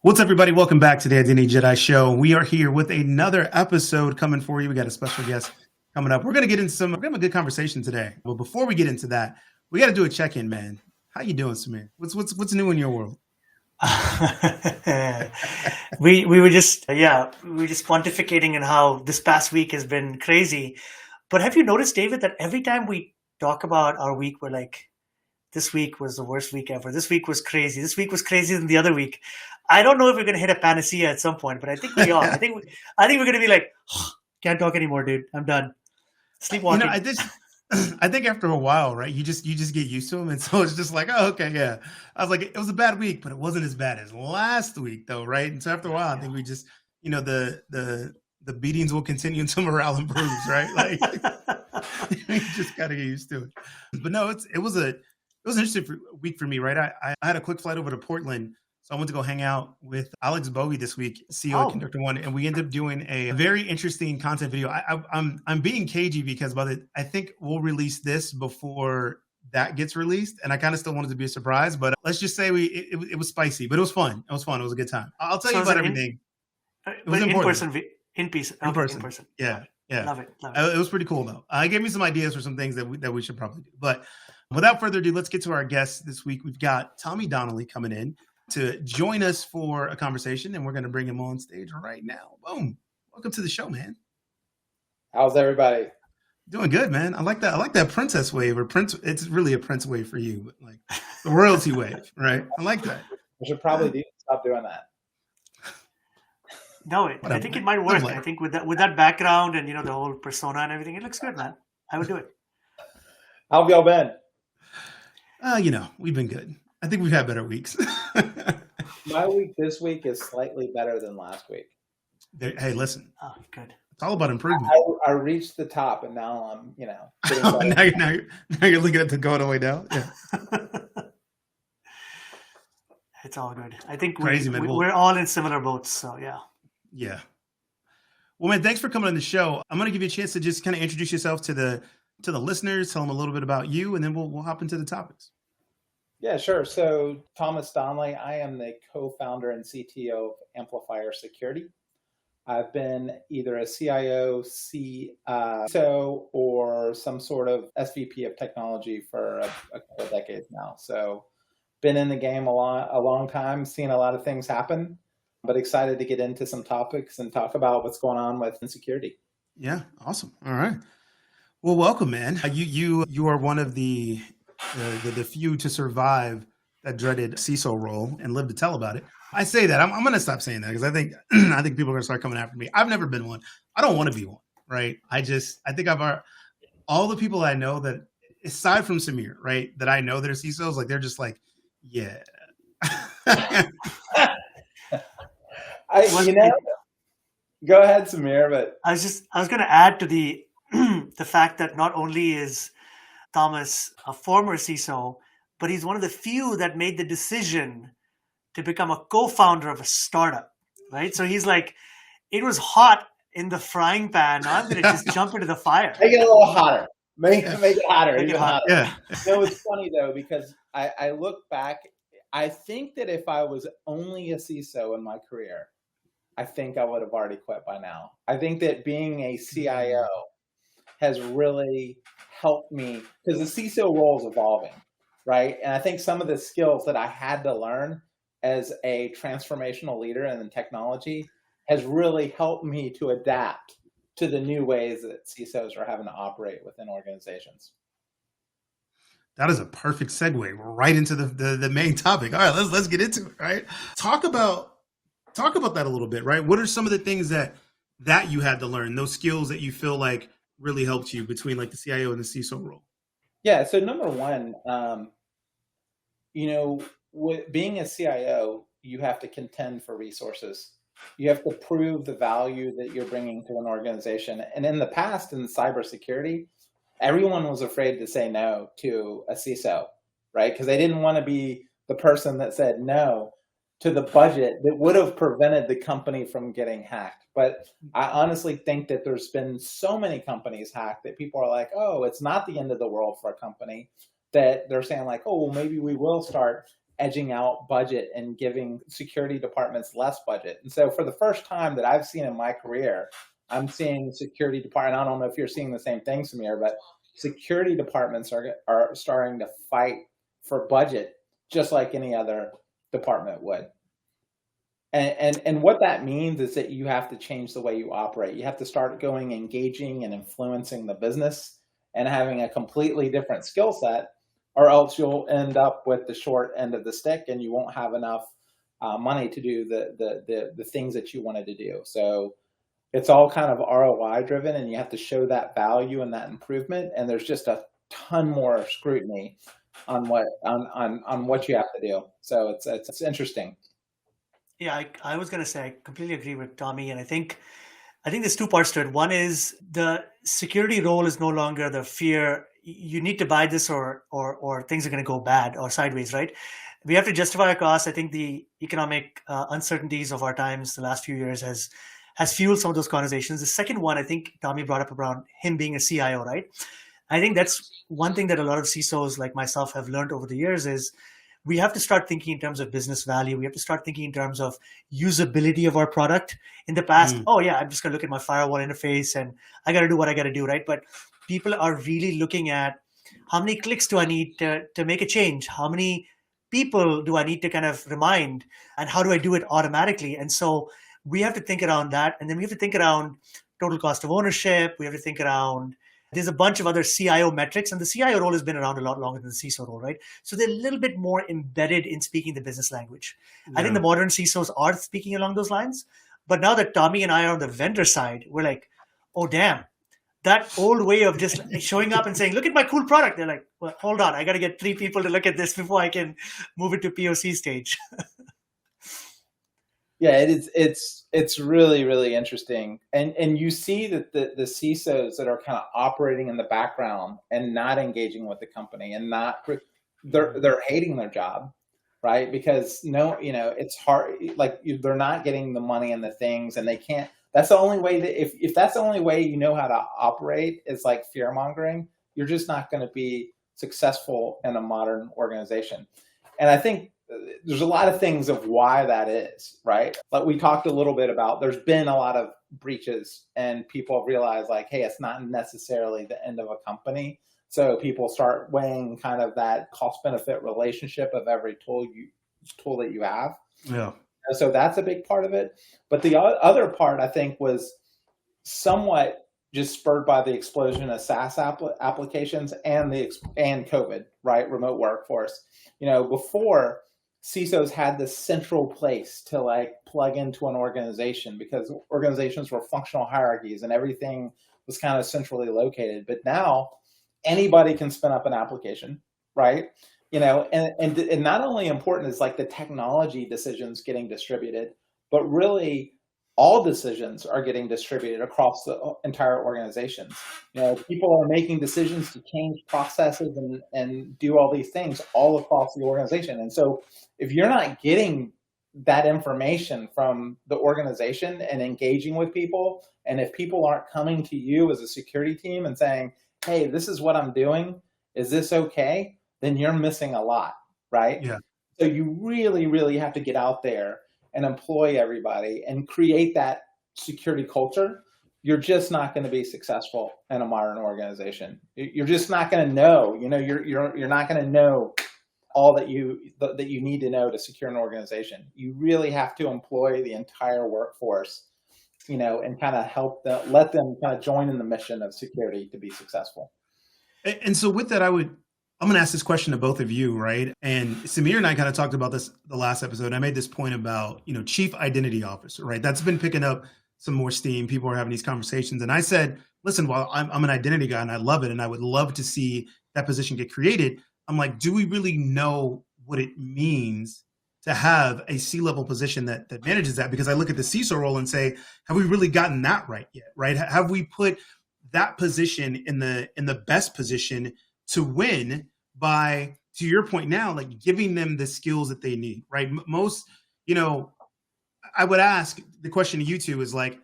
What's up, everybody? Welcome back to the Identity Jedi Show. We are here with another episode coming for you. We got a special guest coming up. We're going to get into we're going to have a good conversation today. But before we get into that, we got to do a check-in, man. How you doing, Samir? What's new in your world? we were just pontificating on how this past week has been crazy. But have you noticed, David, that every time we talk about our week, we're like, this week was the worst week ever. This week was crazy. This week was crazier than the other week. I don't know if we're going to hit a panacea at some point, but I think we are. I think we're going to be like, can't talk anymore, dude. I'm done. Sleepwalking. I think after a while, right? You just get used to them, and so it's just like, oh, okay, yeah. I was like, it was a bad week, but it wasn't as bad as last week, though, right? And so after a while, I think we just, the beatings will continue until morale improves, right? Like, you just gotta get used to it. But no, it was an interesting week for me, right? I had a quick flight over to Portland. So I went to go hang out with Alex Bowie this week, CEO of Conductor One, and we ended up doing a very interesting content video. I'm being cagey because I think we'll release this before that gets released, and I kind of still wanted to be a surprise. But let's just say it was spicy, but it was fun. It was fun. It was a good time. I'll tell you about everything. It was in person, in person. Yeah. Love it. It was pretty cool though. It gave me some ideas for some things that we should probably do. But without further ado, let's get to our guests this week. We've got Thomas Donnelly coming in to join us for a conversation, and we're going to bring him on stage right now. Boom. Welcome to the show, man. How's everybody? Doing good, man. I like that princess wave, or prince. It's really a prince wave for you, but like the royalty wave, right? I like that. I should probably stop doing that. No, I think it might work. I think with that background and the whole persona and everything, it looks good, man. I would do it. How have y'all been? We've been good. I think we've had better weeks. My week this week is slightly better than last week. Hey, listen. Oh, good. It's all about improvement. I reached the top, and now I'm, now you're looking at the going all the way down. Yeah. It's all good. I think Crazy, we're all in similar boats. So yeah. Yeah. Well, man, thanks for coming on the show. I'm going to give you a chance to just kind of introduce yourself to the listeners, tell them a little bit about you, and then we'll hop into the topics. Yeah, sure. So Thomas Donnelly, I am the co-founder and CTO of Amplifier Security. I've been either a CIO, CISO, or some sort of SVP of technology for a couple of decades now. So been in the game a long time, seen a lot of things happen, but excited to get into some topics and talk about what's going on with security. Yeah, awesome. All right. Well, welcome, man. You are one of the few to survive that dreaded CISO role and live to tell about it. I say that I'm going to stop saying that because I think people are going to start coming after me. I've never been one. I don't want to be one, right? I think all the people I know that, aside from Samir, right, that I know that are CISOs, like they're just like, yeah. Go ahead, Samir. But I was going to add to the fact that not only is Thomas a former CISO, but he's one of the few that made the decision to become a co-founder of a startup, right? So he's like, it was hot in the frying pan. Now I'm going to just jump into the fire. Make it a little hotter. Make it hotter. Make it hotter. Yeah. It's funny though, because I look back, I think that if I was only a CISO in my career, I think I would have already quit by now. I think that being a CIO has really helped me because the CISO role is evolving, right? And I think some of the skills that I had to learn as a transformational leader in technology has really helped me to adapt to the new ways that CISOs are having to operate within organizations. That is a perfect segue right into the main topic. All right, let's get into it, right? Talk about that a little bit, right? What are some of the things that you had to learn, those skills that you feel like really helped you between like the CIO and the CISO role? Yeah, so number one, with being a CIO, you have to contend for resources. You have to prove the value that you're bringing to an organization. And in the past, in cybersecurity, everyone was afraid to say no to a CISO, right? Because they didn't want to be the person that said no to the budget that would have prevented the company from getting hacked. But I honestly think that there's been so many companies hacked that people are like, oh, it's not the end of the world for a company, that they're saying like, oh, well, maybe we will start edging out budget and giving security departments less budget. And so for the first time that I've seen in my career, I'm seeing security department. I don't know if you're seeing the same thing, Samir, but security departments are starting to fight for budget just like any other department would. And what that means is that you have to change the way you operate. You have to start engaging and influencing the business and having a completely different skill set, or else you'll end up with the short end of the stick and you won't have enough money to do the things that you wanted to do. So it's all kind of ROI driven, and you have to show that value and that improvement. And there's just a ton more scrutiny on what you have to do. So it's interesting. Yeah, I was going to say I completely agree with Tommy, and I think there's two parts to it. One is the security role is no longer the fear you need to buy this or things are going to go bad or sideways, right? We have to justify our costs. I think the economic uncertainties of our times the last few years has fueled some of those conversations. The second one, I think Tommy brought up around him being a CIO, right? I think that's one thing that a lot of CISOs like myself have learned over the years is we have to start thinking in terms of business value. We have to start thinking in terms of usability of our product. In the past, oh yeah, I'm just going to look at my firewall interface and I got to do what I got to do, right? But people are really looking at how many clicks do I need to make a change? How many people do I need to kind of remind? And how do I do it automatically? And so we have to think around that. And then we have to think around total cost of ownership. We have to think around, there's a bunch of other CIO metrics, and the CIO role has been around a lot longer than the CISO role, right? So they're a little bit more embedded in speaking the business language. Yeah. I think the modern CISOs are speaking along those lines. But now that Tommy and I are on the vendor side, we're like, oh, damn. That old way of just showing up and saying, look at my cool product. They're like, well, hold on. I got to get 3 people to look at this before I can move it to POC stage. Yeah, it's really, really interesting. And you see that the CISOs that are kind of operating in the background and not engaging with the company and they're hating their job, right? Because it's hard, like they're not getting the money and the things, and they can't. That's the only way that if that's the only way you know how to operate is like fear mongering, you're just not going to be successful in a modern organization. And I think there's a lot of things of why that is, right? Like we talked a little bit about, there's been a lot of breaches and people realize like, hey, it's not necessarily the end of a company. So people start weighing kind of that cost benefit relationship of every tool that you have. Yeah. So that's a big part of it. But the other part, I think, was somewhat just spurred by the explosion of SaaS applications and COVID, right? Remote workforce. Before, CISOs had this central place to like plug into an organization because organizations were functional hierarchies and everything was kind of centrally located. But now anybody can spin up an application, right? And not only important is like the technology decisions getting distributed, but really all decisions are getting distributed across the entire organizations. People are making decisions to change processes and do all these things all across the organization. And so if you're not getting that information from the organization and engaging with people, and if people aren't coming to you as a security team and saying, hey, this is what I'm doing, is this okay? Then you're missing a lot, right? Yeah. So you really, really have to get out there and employ everybody and create that security culture. You're just not going to be successful in a modern organization. You're just not going to know. You're not going to know all that you need to know to secure an organization. You really have to employ the entire workforce, and kind of let them kind of join in the mission of security to be successful. And so with that, I'm going to ask this question to both of you, right? And Samir and I kind of talked about this the last episode. I made this point about, chief identity officer, right? That's been picking up some more steam. People are having these conversations. And I said, listen, while I'm an identity guy and I love it, and I would love to see that position get created, I'm like, do we really know what it means to have a C-level position that manages that? Because I look at the CISO role and say, have we really gotten that right yet, right? Have we put that position in the best position to win by, to your point now, like giving them the skills that they need, right? Most, I would ask the question to you two is like,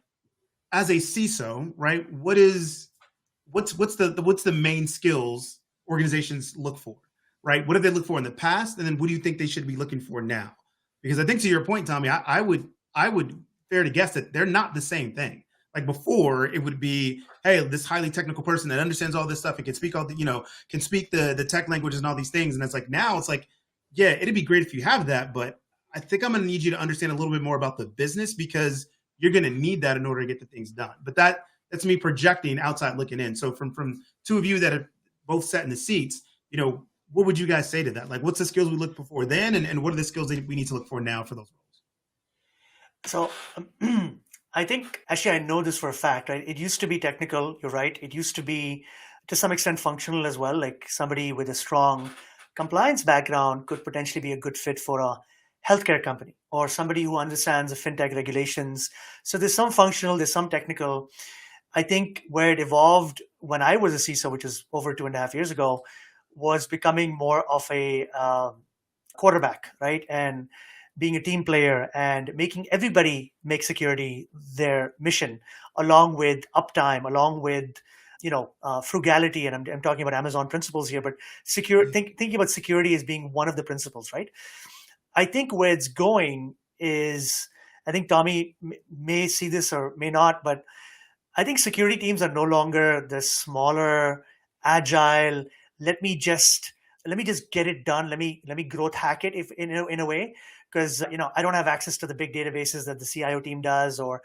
as a CISO, right? What's the main skills organizations look for, right? What did they look for in the past? And then what do you think they should be looking for now? Because I think to your point, Tommy, I would fair to guess that they're not the same thing. Like before, it would be, hey, this highly technical person that understands all this stuff and can speak all the, can speak the tech languages and all these things. And it's like now it's like, yeah, it'd be great if you have that, but I think I'm going to need you to understand a little bit more about the business because you're going to need that in order to get the things done. But that's me projecting outside looking in. So from two of you that have both sat in the seats, what would you guys say to that? Like, what's the skills we looked for then, and what are the skills that we need to look for now for those roles? So I think, actually, I know this for a fact, right? It used to be technical, you're right. It used to be, to some extent, functional as well. Like somebody with a strong compliance background could potentially be a good fit for a healthcare company or somebody who understands the fintech regulations. So there's some functional, there's some technical. I think where it evolved when I was a CISO, which is over 2.5 years ago, was becoming more of a quarterback, right? And being a team player and making everybody make security their mission, along with uptime, along with frugality. And I'm talking about Amazon principles here, but thinking about security as being one of the principles, right? I think where it's going is, I think Tommy may see this or may not, but I think security teams are no longer the smaller, agile. Let me just get it done. Let me growth hack it if in a way, because I don't have access to the big databases that the CIO team does, or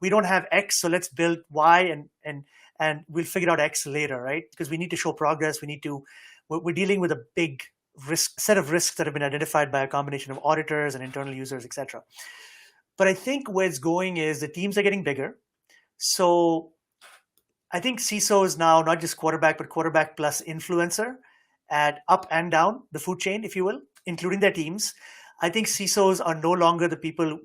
we don't have X, so let's build Y and we'll figure out X later, right? Because we need to show progress. We're dealing with a big set of risks that have been identified by a combination of auditors and internal users, etc. But I think where it's going is the teams are getting bigger. So I think CISO is now not just quarterback, but quarterback plus influencer at up and down the food chain, if you will, including their teams. I think CISOs are no longer the people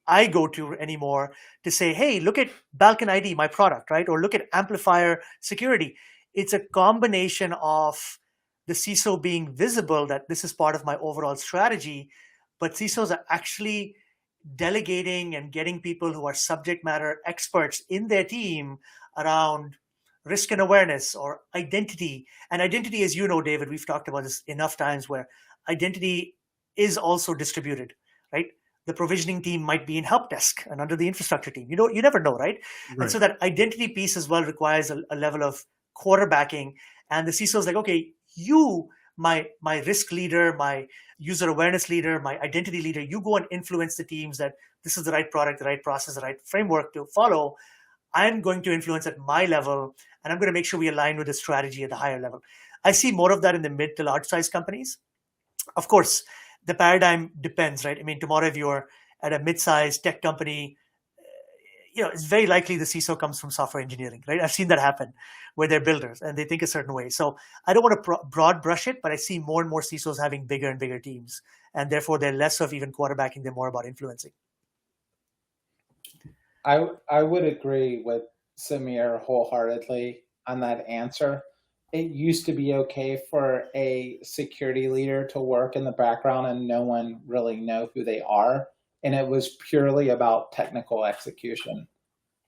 I go to anymore to say, hey, look at Balkan ID, my product, right? Or look at Amplifier Security. It's a combination of the CISO being visible that this is part of my overall strategy, but CISOs are actually delegating and getting people who are subject matter experts in their team around risk and awareness or identity. And identity, as you know, David, we've talked about this enough times, where identity is also distributed, right? The provisioning team might be in help desk and under the infrastructure team. You never know, right? And so that identity piece as well requires a level of quarterbacking. And the CISO is like, okay, you, my risk leader, my user awareness leader, my identity leader, you go and influence the teams that this is the right product, the right process, the right framework to follow. I'm going to influence at my level, and I'm going to make sure we align with the strategy at the higher level. I see more of that in the mid to large size companies. Of course, the paradigm depends, right? I mean, tomorrow if you're at a mid-sized tech company, it's very likely the CISO comes from software engineering, right? I've seen that happen where they're builders and they think a certain way. So I don't want to broad brush it, but I see more and more CISOs having bigger and bigger teams. And therefore, they're less of even quarterbacking, they're more about influencing. I would agree with Samir wholeheartedly on that answer. It used to be okay for a security leader to work in the background and no one really know who they are. And it was purely about technical execution,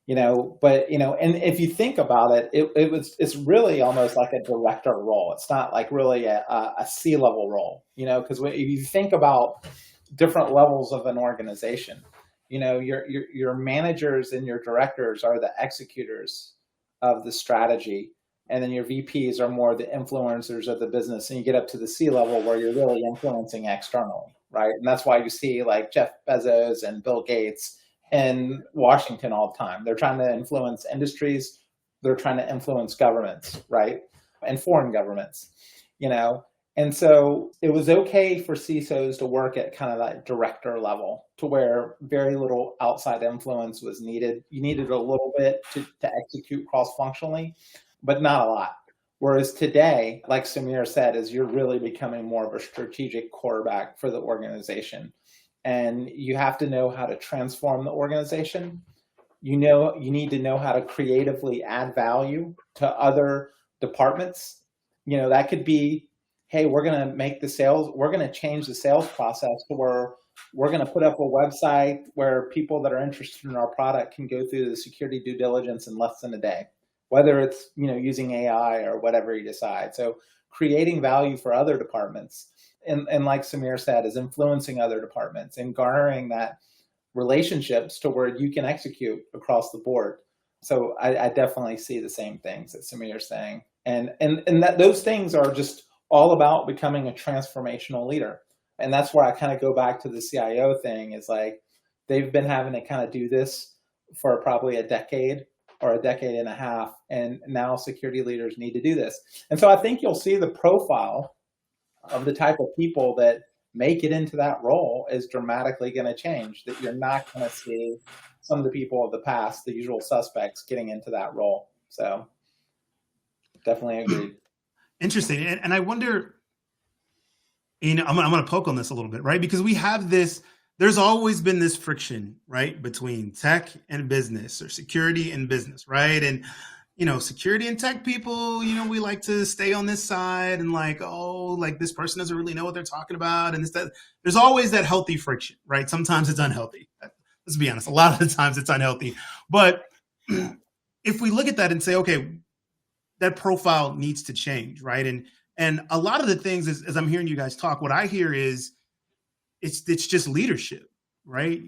but, and if you think about it, it's really almost like a director role. It's not like really a C-level role, because if you think about different levels of an organization, your managers and your directors are the executors of the strategy. And then your VPs are more the influencers of the business. And you get up to the C-level where you're really influencing externally, right? And that's why you see like Jeff Bezos and Bill Gates in Washington all the time. They're trying to influence industries. They're trying to influence governments, right? And foreign governments, And so it was okay for CISOs to work at kind of that director level to where very little outside influence was needed. You needed a little bit to execute cross-functionally, but not a lot. Whereas today, like Samir said, is you're really becoming more of a strategic quarterback for the organization. And you have to know how to transform the organization. You need to know how to creatively add value to other departments. That could be, hey, we're going to change the sales process to where we're going to put up a website where people that are interested in our product can go through the security due diligence in less than a day. whether it's, using AI or whatever you decide. So creating value for other departments. And like Samir said, is influencing other departments and garnering that relationships to where you can execute across the board. So I definitely see the same things that Samir is saying. And that those things are just all about becoming a transformational leader. And that's where I kind of go back to the CIO thing, is like, they've been having to kind of do this for probably a decade or a decade and a half. And now security leaders need to do this. And so I think you'll see the profile of the type of people that make it into that role is dramatically going to change, that you're not going to see some of the people of the past, the usual suspects, getting into that role. So definitely agreed. Interesting. And I wonder, I'm going to poke on this a little bit, right? Because we have this, there's always been this friction, right, between tech and business, or security and business, right? And, security and tech people, we like to stay on this side and like, oh, like this person doesn't really know what they're talking about. And there's always that healthy friction, right? Sometimes it's unhealthy. Let's be honest. A lot of the times it's unhealthy. But if we look at that and say, okay, that profile needs to change, right? And a lot of the things, as I'm hearing you guys talk, what I hear is it's just leadership, right?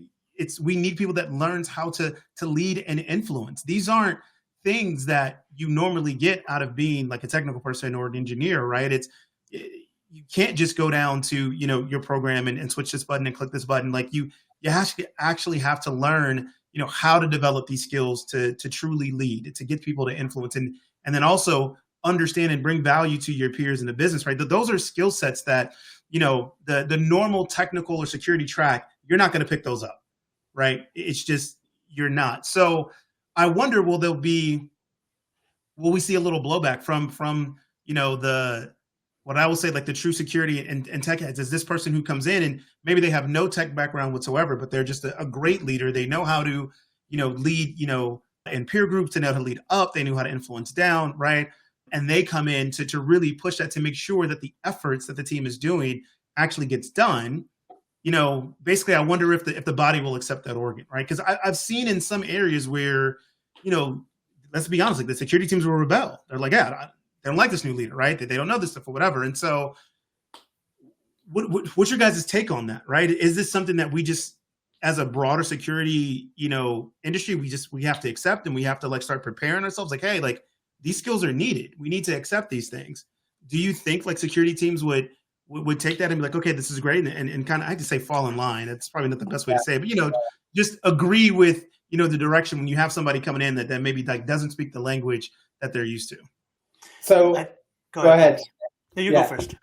We need people that learns how to lead and influence. These aren't things that you normally get out of being like a technical person or an engineer, right? You can't just go down to, your program and switch this button and click this button. Like you actually have to learn, how to develop these skills to truly lead, to get people to influence, and then also understand and bring value to your peers in the business, right? Those are skill sets that, the normal technical or security track, you're not going to pick those up, right? It's just, you're not. So I wonder, will we see a little blowback from what I will say, like the true security and tech heads? Is this person who comes in and maybe they have no tech background whatsoever, but they're just a great leader. They know how to, lead, in peer groups, they know how to lead up, they know how to influence down, right? And they come in to really push that, to make sure that the efforts that the team is doing actually gets done. Basically, I wonder if the body will accept that organ, right? Because I've seen in some areas where, let's be honest, like the security teams will rebel. They're like, yeah, they don't like this new leader, right? They don't know this stuff or whatever. And so what's your guys' take on that, right? Is this something that we just, as a broader security, industry, we have to accept, and we have to like start preparing ourselves like, hey, like these skills are needed. We need to accept these things. Do you think like security teams would take that and be like, okay, this is great, and kind of, I hate to say fall in line. That's probably not the best way to say it, but just agree with, the direction when you have somebody coming in that maybe like doesn't speak the language that they're used to. So go ahead. No, you go first.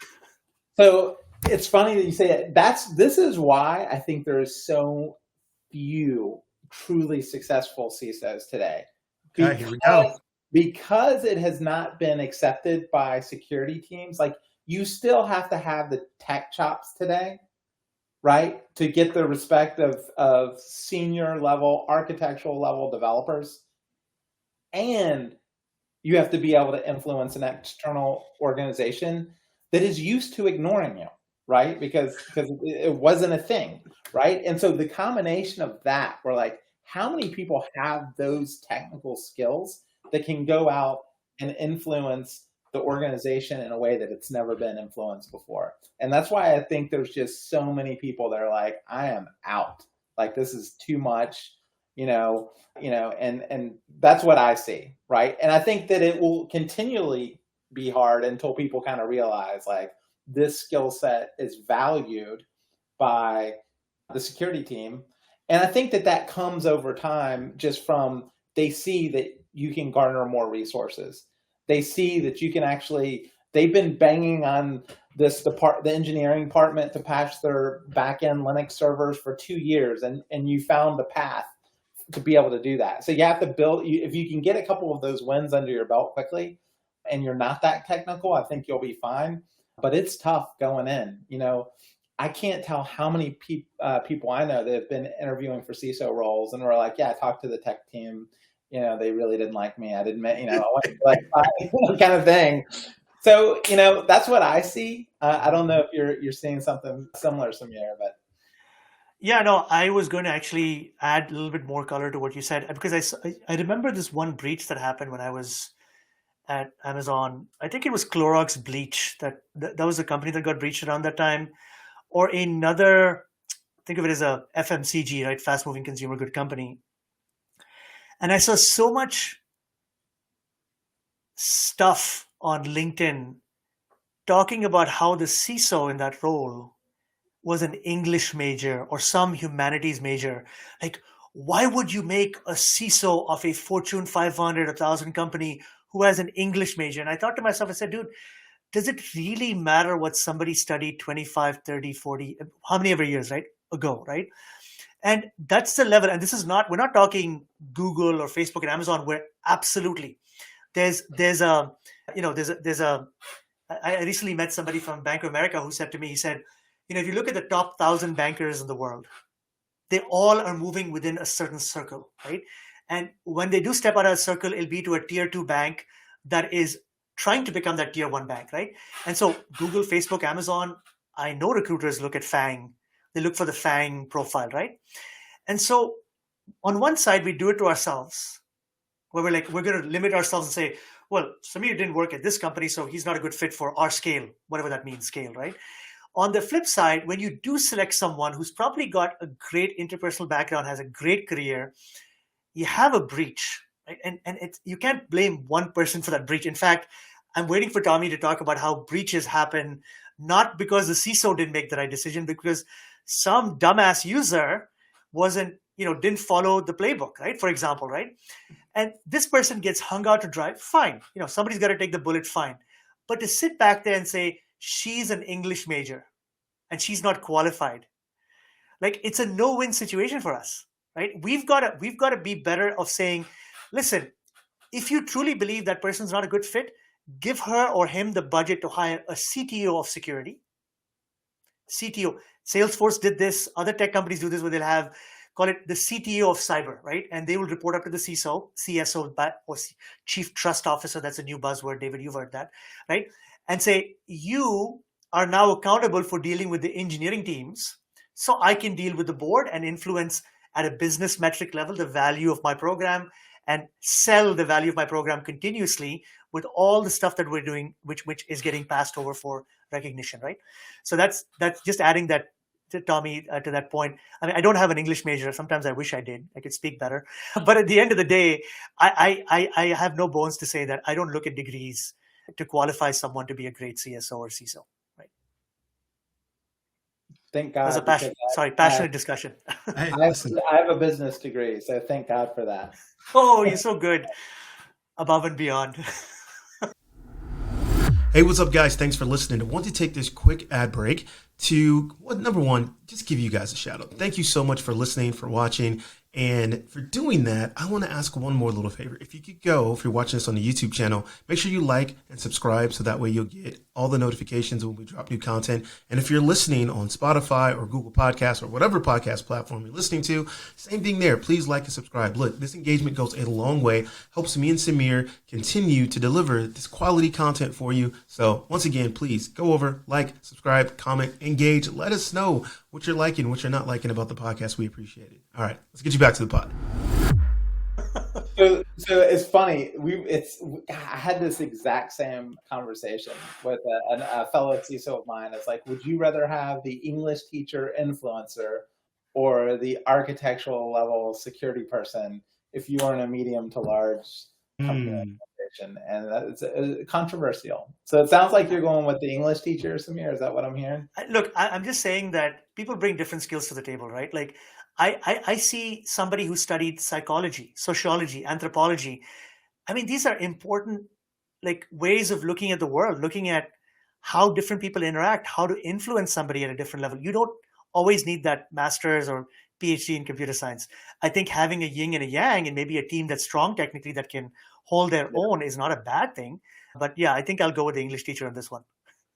So it's funny that you say it. This is why I think there is so few truly successful CISOs today. Okay, here we go. Because it has not been accepted by security teams. Like, you still have to have the tech chops today, right, to get the respect of senior level, architectural level developers. And you have to be able to influence an external organization that is used to ignoring you, right? Because it wasn't a thing, right? And so the combination of that, we're like, how many people have those technical skills that can go out and influence the organization in a way that it's never been influenced before? And that's why I think there's just so many people that are like, I am out. Like, this is too much, and that's what I see, right? And I think that it will continually be hard until people kind of realize like this skill set is valued by the security team. And I think that comes over time just from, they see that you can garner more resources. They see that you can actually, they've been banging on the engineering department to patch their back-end Linux servers for 2 years, and you found the path to be able to do that. So you have to build, if you can get a couple of those wins under your belt quickly and you're not that technical, I think you'll be fine. But it's tough going in. I can't tell how many people I know that have been interviewing for CISO roles and were like, yeah, I talked to the tech team. They really didn't like me. I didn't, I wasn't like kind of thing. So, that's what I see. I don't know if you're seeing something similar, Samir, but. Yeah, no, I was going to actually add a little bit more color to what you said because I remember this one breach that happened when I was at Amazon. I think it was Clorox bleach that was the company that got breached around that time, or another. Think of it as a FMCG, right? Fast moving consumer good company. And I saw so much stuff on LinkedIn talking about how the CISO in that role was an English major or some humanities major. Like, why would you make a CISO of a Fortune 500, 1,000 company who has an English major? And I thought to myself, I said, dude, does it really matter what somebody studied 25, 30, 40, how many ever years, right? Ago, right? And that's the level. And this is not, we're not talking Google or Facebook and Amazon, where absolutely there's a, I recently met somebody from Bank of America who said to me, he said, if you look at the top 1,000 bankers in the world, they all are moving within a certain circle, right? And when they do step out of a circle, it'll be to a tier 2 bank that is trying to become that tier 1 bank, right? And so Google, Facebook, Amazon, I know recruiters look at FANG. They look for the FANG profile, right? And so on one side, we do it to ourselves, where we're going to limit ourselves and say, well, Samir didn't work at this company, so he's not a good fit for our scale, whatever that means, scale, right? On the flip side, when you do select someone who's probably got a great interpersonal background, has a great career, you have a breach, right? And you can't blame one person for that breach. In fact, I'm waiting for Tommy to talk about how breaches happen, not because the CISO didn't make the right decision, because some dumbass user didn't follow the playbook, right? For example, right? And this person gets hung out to dry, fine. Somebody's got to take the bullet, fine. But to sit back there and say, she's an English major and she's not qualified, like, it's a no-win situation for us, right? We've got to be better of saying, listen, if you truly believe that person's not a good fit, give her or him the budget to hire a CTO of security. CTO. Salesforce did this. Other tech companies do this, where they'll call it the CTO of cyber, right? And they will report up to the CISO, or Chief Trust Officer. That's a new buzzword. David, you've heard that, right? And say, you are now accountable for dealing with the engineering teams, so I can deal with the board and influence at a business metric level the value of my program and sell the value of my program continuously with all the stuff that we're doing, which is getting passed over for recognition, right? So that's just adding that to Tommy, to that point. I mean, I don't have an English major. Sometimes I wish I did. I could speak better. But at the end of the day, I have no bones to say that I don't look at degrees to qualify someone to be a great CSO or CISO, right? Thank God. That was passionate discussion. I have a business degree, so thank God for that. Oh, you're so good. Above and beyond. Hey, what's up, guys? Thanks for listening. I want to take this quick ad break to, number one, just give you guys a shout out. Thank you so much for listening, for watching. And for doing that, I want to ask one more little favor. If you could go, if you're watching this on the YouTube channel, make sure you like and subscribe so that way you'll get all the notifications when we drop new content. And if you're listening on Spotify or Google Podcasts or whatever podcast platform you're listening to, same thing there. Please like and subscribe. Look, this engagement goes a long way, helps me and Samir continue to deliver this quality content for you. So once again, please go over, like, subscribe, comment, engage. Let us know what you're liking, what you're not liking about the podcast. We appreciate it. All right, let's get you back to the pod. So it's funny. I had this exact same conversation with a fellow CISO of mine. It's like, would you rather have the English teacher influencer or the architectural level security person if you are in a medium to large company organization? And it's controversial. So it sounds like you're going with the English teacher, Samir. Is that what I'm hearing? Look, I'm just saying that people bring different skills to the table, right? Like, I see somebody who studied psychology, sociology, anthropology. I mean, these are important, like, ways of looking at the world, looking at how different people interact, how to influence somebody at a different level. You don't always need that master's or PhD in computer science. I think having a yin and a yang and maybe a team that's strong technically that can hold their own is not a bad thing. But yeah, I think I'll go with the English teacher on this one.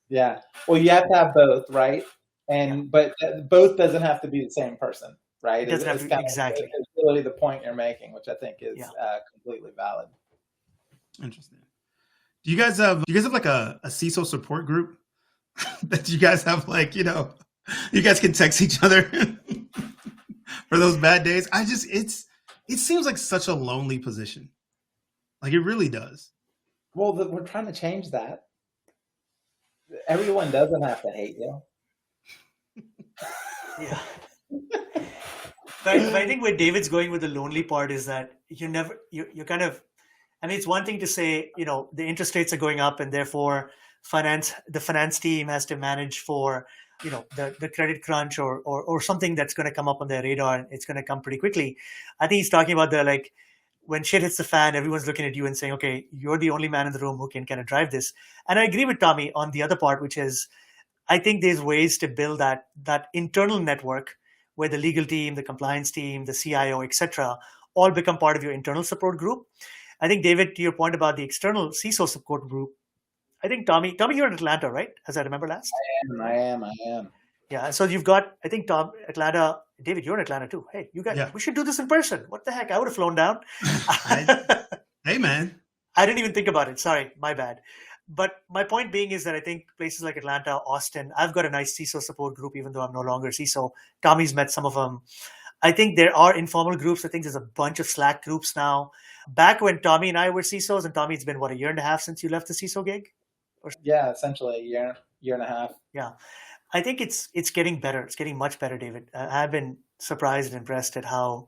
Yeah. Well, you have to have both, right? But both doesn't have to be the same person. Right. It doesn't have to, exactly. It's really the point you're making, which I think is completely valid. Interesting. Do you guys have like a CISO support group that you guys have, like, you guys can text each other? for those bad days. It seems like such a lonely position. Like it really does. Well, we're trying to change that. Everyone doesn't have to hate you. Yeah. But I think where David's going with the lonely part is that you're kind of, I mean, it's one thing to say, the interest rates are going up and therefore the finance team has to manage for, the credit crunch or something that's going to come up on their radar and it's going to come pretty quickly. I think he's talking about when shit hits the fan, everyone's looking at you and saying, okay, you're the only man in the room who can kind of drive this. And I agree with Tommy on the other part, which is, I think there's ways to build that internal network where the legal team, the compliance team, the CIO, etc., all become part of your internal support group. I think, David, to your point about the external CISO support group, I think, Tommy, you're in Atlanta, right? As I remember last. I am. Yeah. So you've got, I think, Atlanta. David, you're in Atlanta too. Hey, we should do this in person. What the heck? I would have flown down. Hey, man. I didn't even think about it. Sorry, my bad. But my point being is that I think places like Atlanta, Austin, I've got a nice CISO support group, even though I'm no longer CISO. Tommy's met some of them. I think there are informal groups. I think there's a bunch of Slack groups now. Back when Tommy and I were CISOs, and Tommy, it's been, a year and a half since you left the CISO gig? Yeah, essentially a year and a half. Yeah. I think it's getting better. It's getting much better, David. I've been surprised and impressed at how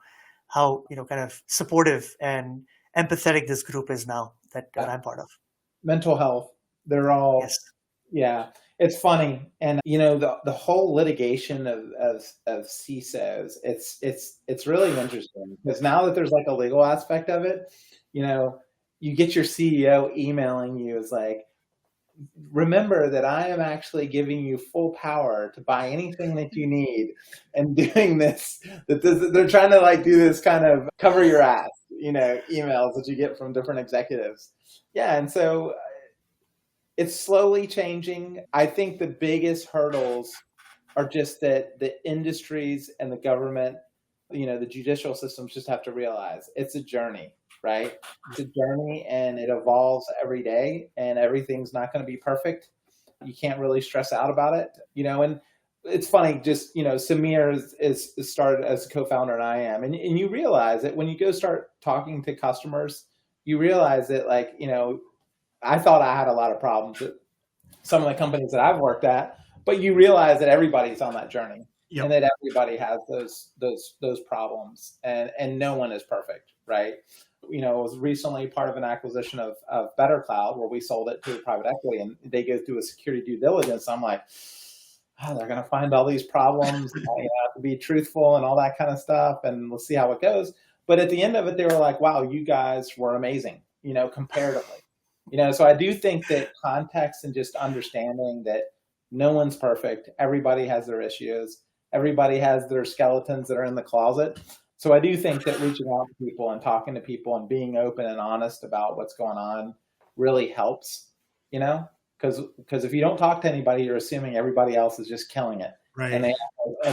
kind of supportive and empathetic this group is now that I'm part of. Mental health. They're all, yes. Yeah. It's funny. And, the whole litigation of CISOs, it's really interesting because now that there's like a legal aspect of it, you get your CEO emailing you. It's like, remember that I am actually giving you full power to buy anything that you need and doing this, they're trying to do this kind of cover your ass, emails that you get from different executives. Yeah. And so it's slowly changing. I think the biggest hurdles are just that the industries and the government, the judicial systems just have to realize it's a journey. Right? It's a journey and it evolves every day and everything's not going to be perfect. You can't really stress out about it, and it's funny, just, Samir is started as a co-founder and I am, and you realize that when you go start talking to customers, you realize that I thought I had a lot of problems with some of the companies that I've worked at, but you realize that everybody's on that journey. Yep. And that everybody has those problems and no one is perfect. Right. It was recently part of an acquisition of Better Cloud where we sold it to private equity and they go through a security due diligence. I'm like, they're going to find all these problems. You have to be truthful and all that kind of stuff. And we'll see how it goes. But at the end of it, they were like, wow, you guys were amazing, comparatively. So I do think that context and just understanding that no one's perfect. Everybody has their issues. Everybody has their skeletons that are in the closet. So I do think that reaching out to people and talking to people and being open and honest about what's going on really helps, because if you don't talk to anybody, you're assuming everybody else is just killing it. Right. And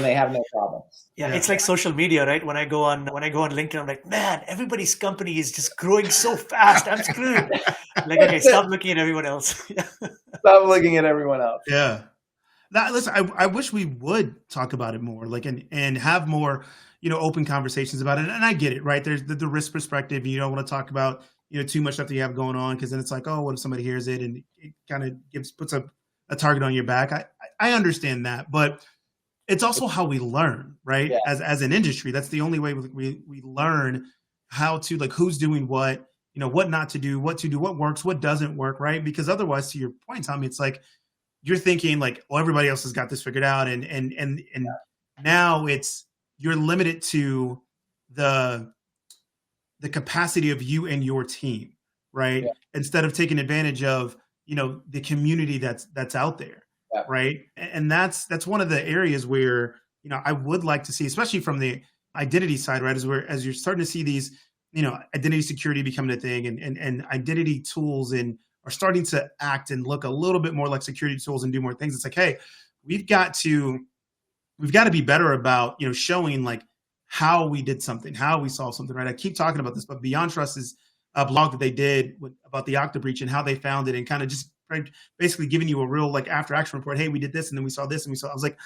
they have no problems. Yeah, it's like social media, right? When I go on LinkedIn, I'm like, man, everybody's company is just growing so fast. I'm screwed. Okay, stop looking at everyone else. Stop looking at everyone else. Yeah. Listen, I wish we would talk about it more, and have more, open conversations about it. And I get it, right? There's the risk perspective. You don't want to talk about, too much stuff that you have going on, because then it's like, oh, what if somebody hears it and it kind of puts a target on your back. I understand that, but it's also how we learn, right? Yeah. As an industry, that's the only way we learn how to, who's doing what, what not to do, what works, what doesn't work, right? Because otherwise, to your point, Tommy, it's like you're thinking well, everybody else has got this figured out, and now you're limited to the capacity of you and your team, right? Yeah. Instead of taking advantage of the community that's out there. Yeah. Right. And that's one of the areas where, I would like to see, especially from the identity side, right, as you're starting to see these, identity security becoming a thing and identity tools are starting to act and look a little bit more like security tools and do more things. It's like, hey, we've got to be better about, showing how we did something, how we solved something, right? I keep talking about this, but Beyond Trust is a blog that they did about the Okta breach and how they found it, and kind of just basically giving you a real after action report. Hey, we did this, and then we saw this, and we saw. I was like,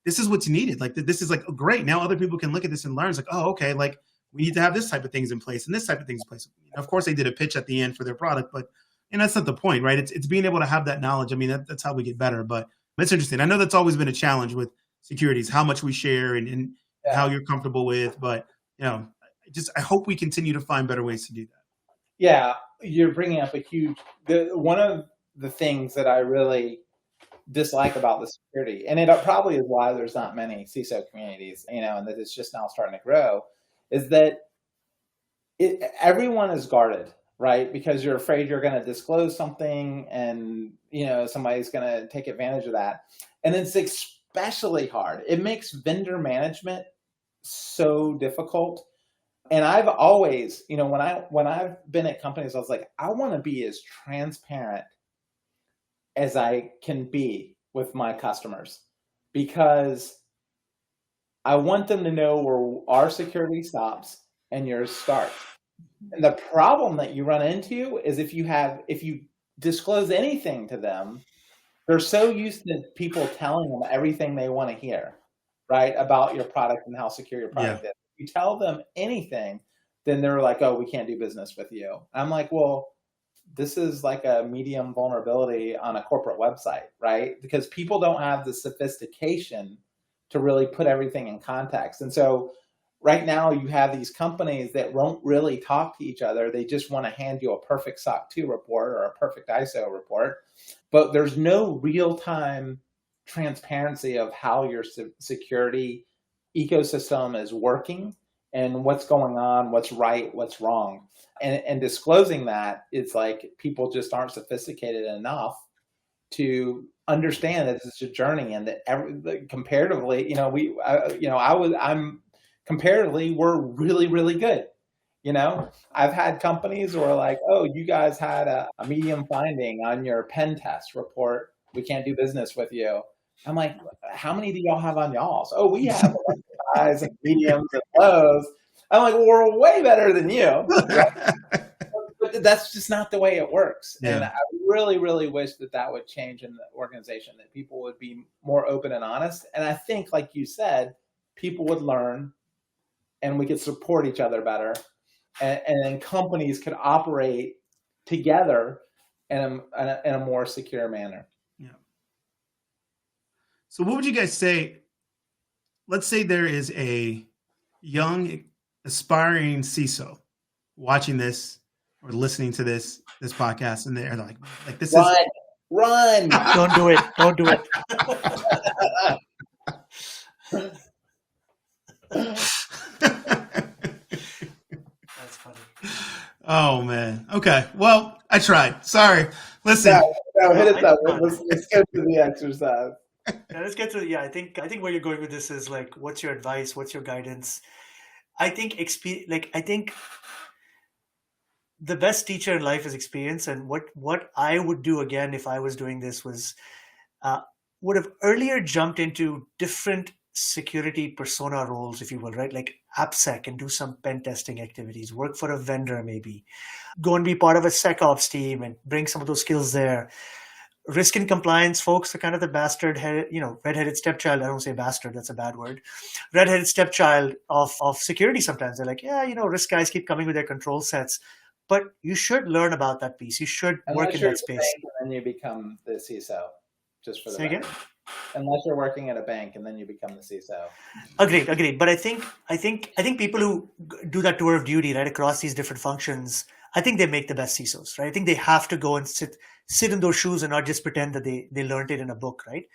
this is what's needed. Like this is like great. Now other people can look at this and learn. It's like, oh, okay, like we need to have this type of things in place and this type of things in place. Of course, they did a pitch at the end for their product, but that's not the point, right? It's being able to have that knowledge. I mean, that's how we get better. But it's interesting. I know that's always been a challenge with security, is how much we share and how you're comfortable with. But I hope we continue to find better ways to do that. Yeah, you're bringing up one of the things that I really dislike about the security, and it probably is why there's not many CISO communities, and that it's just now starting to grow, is that everyone is guarded, right? Because you're afraid you're going to disclose something and, somebody's going to take advantage of that. And it's especially hard. It makes vendor management so difficult. And I've always, when I've been at companies, I was like, I want to be as transparent as I can be with my customers, because I want them to know where our security stops and yours starts. And the problem that you run into is if you disclose anything to them, they're so used to people telling them everything they want to hear, right, about your product and how secure your product is. If you tell them anything, then they're like, oh, we can't do business with you. I'm like, well, this is like a medium vulnerability on a corporate website, right? Because people don't have the sophistication to really put everything in context. And so right now you have these companies that won't really talk to each other. They just want to hand you a perfect SOC 2 report or a perfect ISO report, but there's no real-time transparency of how your security ecosystem is working and what's going on, what's right, what's wrong. And disclosing that, it's like people just aren't sophisticated enough to understand that it's a journey, and that comparatively, comparatively, we're really, really good. I've had companies who are like, oh, you guys had a medium finding on your pen test report. We can't do business with you. I'm like, how many do y'all have on y'all's? Oh, we have highs and mediums and lows. I'm like, well, we're way better than you. But that's just not the way it works. Yeah. And I really, really wish that would change in the organization, that people would be more open and honest. And I think, like you said, people would learn and we could support each other better. And then companies could operate together in a more secure manner. Yeah. So what would you guys say? Let's say there is a young aspiring CISO watching this or listening to this podcast, and they're like this run. Don't do it. Don't do it. That's funny. Oh man. Okay. Well, I tried. Sorry. Listen. No, hit it up. Let's get to the exercise. Yeah, let's get to I think where you're going with this is like, what's your advice? What's your guidance? I think the best teacher in life is experience. And what I would do again if I was doing this was would have earlier jumped into different security persona roles, if you will, right? Like AppSec, and do some pen testing activities, work for a vendor, maybe go and be part of a SecOps team and bring some of those skills there. Risk and compliance folks are kind of the redheaded stepchild. I don't say bastard, that's a bad word. Redheaded stepchild of security sometimes. They're like, risk guys keep coming with their control sets. But you should learn about that piece. You should work in that space. And then you become the CISO, just for the Say again? Unless you're working at a bank and then you become the CISO. Agreed. But I think people who do that tour of duty right across these different functions, I think they make the best CISOs, right? I think they have to go and sit in those shoes and not just pretend that they learned it in a book, right?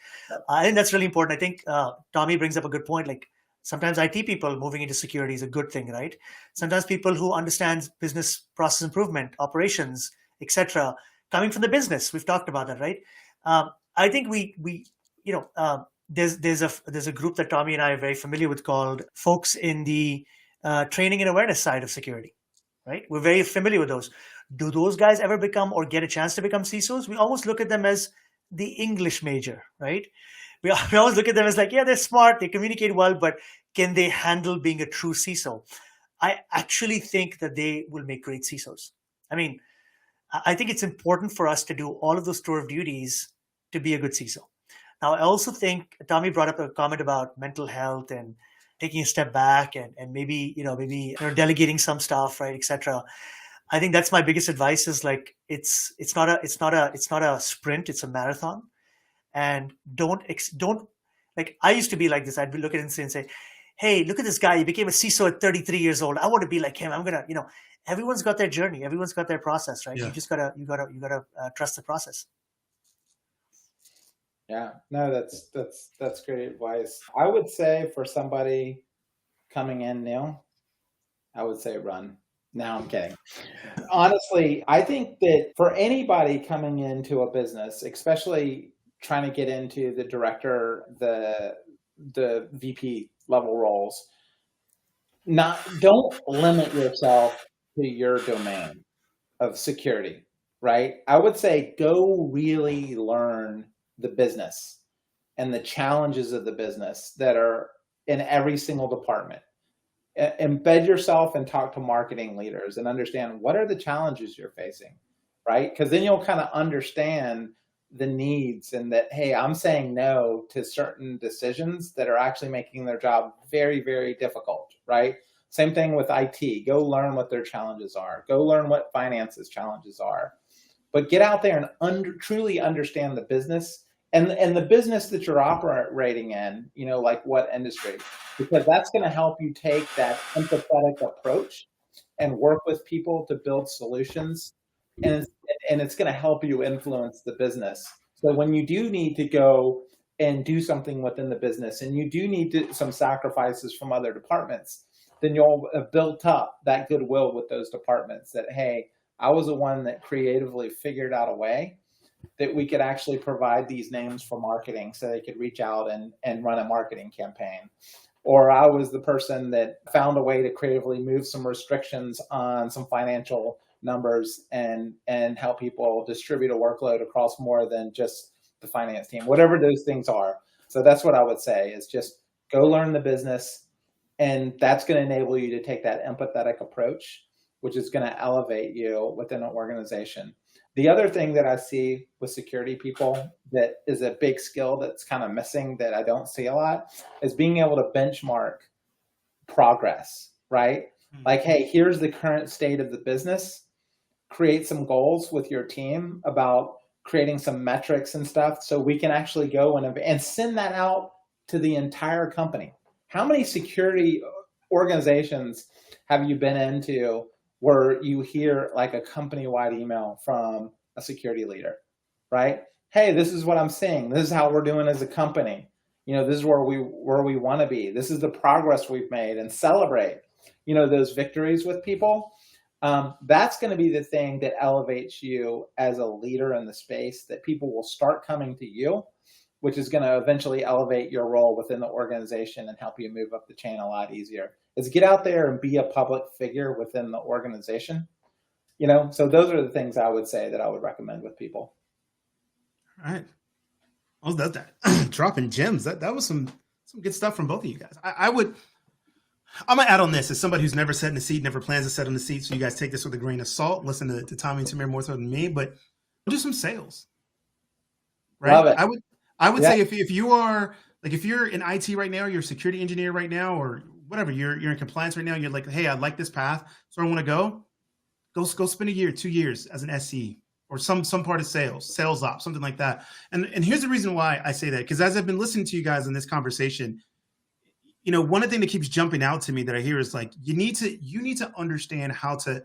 I think that's really important. I think Tommy brings up a good point. Like sometimes IT people moving into security is a good thing, right? Sometimes people who understand business process improvement, operations, etc., coming from the business. We've talked about that, right? I think there's a group that Tommy and I are very familiar with called folks in the training and awareness side of security. Right? We're very familiar with those. Do those guys ever become or get a chance to become CISOs? We almost look at them as the English major, right? We always look at them as like, they're smart, they communicate well, but can they handle being a true CISO? I actually think that they will make great CISOs. I mean, I think it's important for us to do all of those tour of duties to be a good CISO. Now, I also think Tommy brought up a comment about mental health and taking a step back and maybe delegating some stuff, right, etc. I think that's my biggest advice is like it's not a sprint, it's a marathon. And don't like I used to be like this. I'd be looking and say, hey, look at this guy. He became a CISO at 33 years old. I want to be like him. I'm gonna, everyone's got their journey. Everyone's got their process, right? Yeah. You just gotta trust the process. Yeah, no, that's great advice. I would say for somebody coming in new, I would say run. Now I'm kidding. Honestly, I think that for anybody coming into a business, especially trying to get into the director, the VP level roles, don't limit yourself to your domain of security, right? I would say go really learn the business and the challenges of the business that are in every single department. Embed yourself and talk to marketing leaders and understand what are the challenges you're facing, right? Because then you'll kind of understand the needs and that, hey, I'm saying no to certain decisions that are actually making their job very, very difficult, right? Same thing with IT. Go learn what their challenges are. Go learn what finance's challenges are. But get out there and truly understand the business and the business that you're operating in, like what industry, because that's going to help you take that empathetic approach and work with people to build solutions. And it's going to help you influence the business. So when you do need to go and do something within the business and you do need some sacrifices from other departments, then you'll have built up that goodwill with those departments that, hey, I was the one that creatively figured out a way that we could actually provide these names for marketing so they could reach out and run a marketing campaign. Or I was the person that found a way to creatively move some restrictions on some financial numbers and help people distribute a workload across more than just the finance team, whatever those things are. So that's what I would say is just go learn the business. And that's going to enable you to take that empathetic approach, which is going to elevate you within an organization. The other thing that I see with security people that is a big skill that's kind of missing that I don't see a lot is being able to benchmark progress, right? Like, hey, here's the current state of the business. Create some goals with your team about creating some metrics and stuff so we can actually go and send that out to the entire company. How many security organizations have you been into where you hear like a company-wide email from a security leader, right? Hey, this is what I'm seeing. This is how we're doing as a company. This is where we want to be. This is the progress we've made, and celebrate, those victories with people. That's going to be the thing that elevates you as a leader in the space, that people will start coming to you, which is going to eventually elevate your role within the organization and help you move up the chain a lot easier. Is get out there and be a public figure within the organization. So those are the things I would say that I would recommend with people. All right. Oh, that dropping gems. That was some good stuff from both of you guys. I'm gonna add on this as somebody who's never sat in a seat, never plans to sit in the seat. So you guys take this with a grain of salt. Listen to Tommy and Tamir more so than me, but do some sales. Right. Love it. I would say if you are like, if you're in IT right now, you're a security engineer right now, or whatever, you're in compliance right now, you're like, hey, I like this path, so I want to go spend a year, 2 years as an SE or some part of sales ops, something like that. And here's the reason why I say that, because as I've been listening to you guys in this conversation, one thing that keeps jumping out to me that I hear is like, you need to understand how to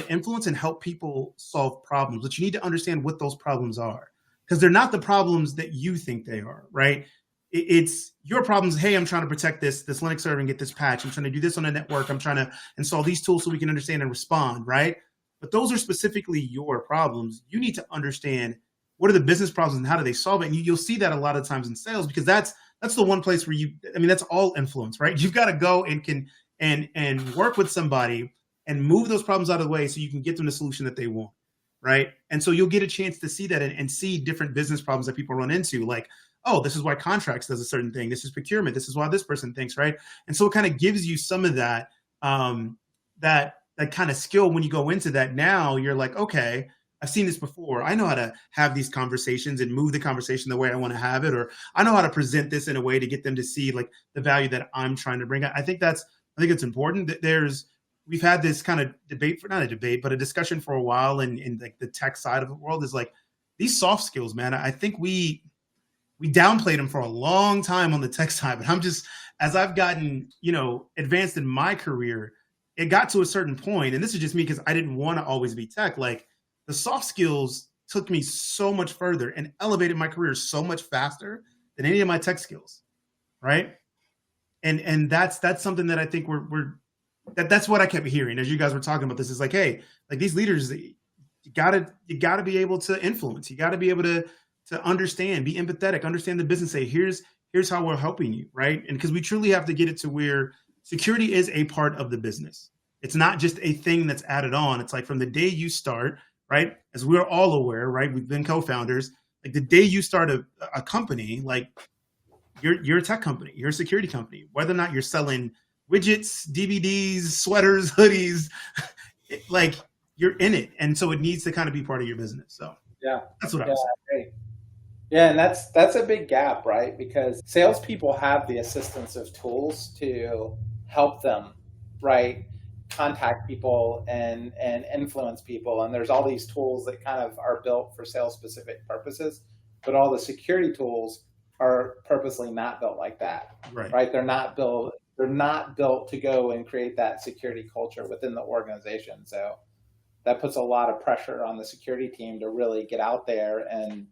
influence and help people solve problems, but you need to understand what those problems are, because they're not the problems that you think they are, right? It's your problems. Hey, I'm trying to protect this Linux server and get this patch. I'm trying to do this on a network. I'm trying to install these tools so we can understand and respond, right? But those are specifically your problems. You need to understand what are the business problems and how do they solve it. And you'll see that a lot of times in sales, because that's the one place where that's all influence, right? You've got to go and work with somebody and move those problems out of the way so you can get them the solution that they want, right? And so you'll get a chance to see that and see different business problems that people run into, like, oh, this is why contracts does a certain thing. This is procurement. This is why this person thinks, right? And so it kind of gives you some of that, that kind of skill when you go into that. Now you're like, okay, I've seen this before. I know how to have these conversations and move the conversation the way I want to have it, or I know how to present this in a way to get them to see like the value that I'm trying to bring. I think it's important that we've had this kind of debate, not a debate, but a discussion for a while in like the tech side of the world is like these soft skills, man. I think we downplayed them for a long time on the tech side, but as I've gotten, advanced in my career, it got to a certain point, and this is just me because I didn't want to always be tech. Like the soft skills took me so much further and elevated my career so much faster than any of my tech skills, right? And that's something that I think that's what I kept hearing as you guys were talking about this. Is like, hey, like these leaders, you gotta be able to influence. You gotta be able to understand, be empathetic, understand the business. Say, here's how we're helping you, right? And because we truly have to get it to where security is a part of the business. It's not just a thing that's added on. It's like from the day you start, right? As we're all aware, right? We've been co-founders. Like the day you start a company, like you're a tech company, you're a security company. Whether or not you're selling widgets, DVDs, sweaters, hoodies, like you're in it. And so it needs to kind of be part of your business. So yeah, that's what I was saying. Great. Yeah, and that's a big gap, right? Because salespeople have the assistance of tools to help them, right? Contact people and influence people. And there's all these tools that kind of are built for sales specific purposes, but all the security tools are purposely not built like that, right? They're not built to go and create that security culture within the organization. So that puts a lot of pressure on the security team to really get out there and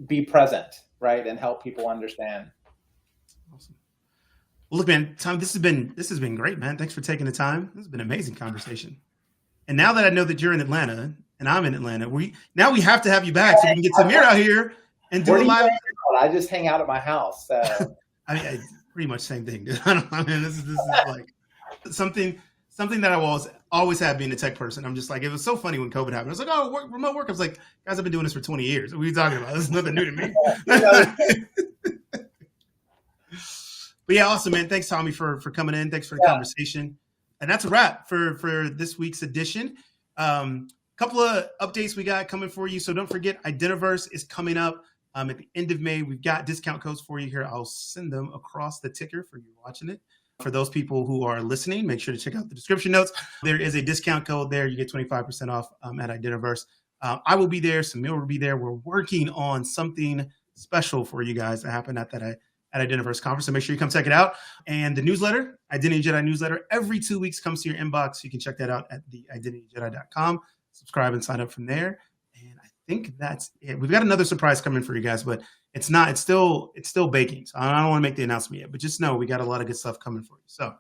be present, right? And help people understand. Awesome. Well, look, man, Tom, this has been great, man. Thanks for taking the time. This has been an amazing conversation. And now that I know that you're in Atlanta and I'm in Atlanta, we have to have you back so we can get Samir out here and do a live. I just hang out at my house. So. I pretty much same thing, dude. This is like something that I will always have being a tech person. I'm just like, it was so funny when COVID happened. I was like, oh, remote work. I was like, guys, I've been doing this for 20 years. What are you talking about? This is nothing new to me. But yeah, awesome, man. Thanks, Tommy, for coming in. Thanks for the conversation. And that's a wrap for this week's edition. Couple of updates we got coming for you. So don't forget, Identiverse is coming up at the end of May. We've got discount codes for you here. I'll send them across the ticker for you watching it. For those people who are listening, make sure to check out the description notes. There is a discount code there. You get 25% off at Identiverse. I will be there. Samir will be there. We're working on something special for you guys to happen at Identiverse conference. So make sure you come check it out. And the newsletter, Identity Jedi newsletter, every 2 weeks comes to your inbox. You can check that out at theidentityjedi.com. Subscribe and sign up from there. And I think that's it. We've got another surprise coming for you guys, but it's still baking. So I don't want to make the announcement yet, but just know we got a lot of good stuff coming for you. So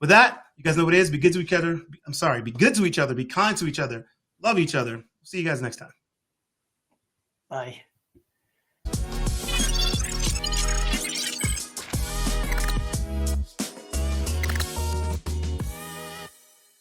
with that, you guys know what it is. Be good to each other. Be good to each other. Be kind to each other. Love each other. See you guys next time. Bye.